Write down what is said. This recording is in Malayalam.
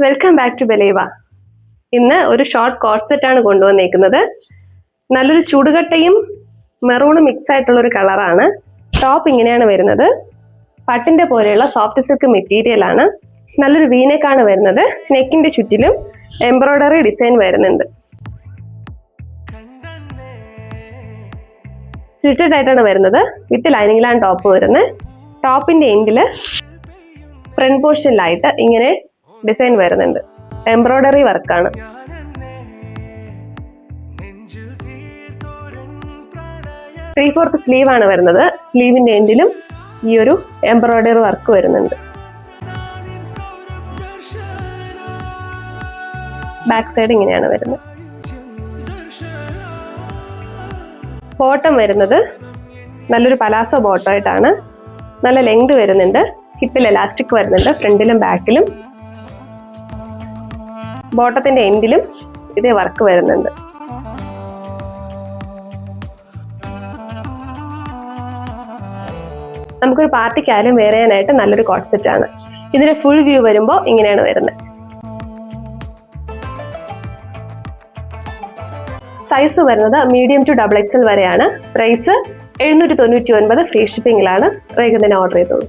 Welcome back to ബലേവ. ഇന്ന് ഒരു ഷോർട്ട് കോട്ട് സെറ്റ് ആണ് കൊണ്ടുവന്നേക്കുന്നത്. നല്ലൊരു ചുടുകട്ടയും മെറൂണും മിക്സ് ആയിട്ടുള്ള ഒരു കളറാണ്. ടോപ്പ് ഇങ്ങനെയാണ് വരുന്നത്. പട്ടിന്റെ പോലെയുള്ള സോഫ്റ്റ് സിൽക്ക് മെറ്റീരിയൽ ആണ്. നല്ലൊരു വീനെക്കാണ് വരുന്നത്. നെക്കിന്റെ ചുറ്റിലും എംബ്രോയിഡറി ഡിസൈൻ വരുന്നുണ്ട്. സ്ലിറ്റഡ് ആയിട്ടാണ് വരുന്നത്. വിത്ത് ലൈനിങ്ങിലാണ് ടോപ്പ് വരുന്നത്. ടോപ്പിന്റെ എൻഡില് ഫ്രണ്ട് പോർഷനിലായിട്ട് ഇങ്ങനെ ഡിസൈൻ വരുന്നുണ്ട്. എംബ്രോയിഡറി വർക്കാണ്. ത്രീ ഫോർത്ത് സ്ലീവ് ആണ് വരുന്നത്. സ്ലീവിന്റെ എൻഡിലും ഈ ഒരു എംബ്രോയിഡറി വർക്ക് വരുന്നുണ്ട്. ബാക്ക് സൈഡ് ഇങ്ങനെയാണ് വരുന്നത്. ബോട്ടം വരുന്നത് നല്ലൊരു പലാസോ ബോട്ടം ആയിട്ടാണ്. നല്ല ലെങ്ത് വരുന്നുണ്ട്. ഹിപ്പിൽ എലാസ്റ്റിക് വരുന്നുണ്ട്. ഫ്രണ്ടിലും ബാക്കിലും ബോട്ടത്തിന്റെ എൻഡിലും ഇതേ വർക്ക് വരുന്നുണ്ട്. നമുക്കൊരു പാർട്ടിക്കായാലും വെയർ ചെയ്യാനായിട്ട് നല്ലൊരു കോട്ട് സെറ്റ് ആണ്. ഇതിന്റെ ഫുൾ വ്യൂ വരുമ്പോൾ ഇങ്ങനെയാണ് വരുന്നത്. സൈസ് വരുന്നത് മീഡിയം ടു XXL വരെയാണ്. പ്രൈസ് 799 ഫ്രീ ഷിപ്പിംഗിലാണ്. വേഗം തന്നെ ഓർഡർ ചെയ്തോളൂ.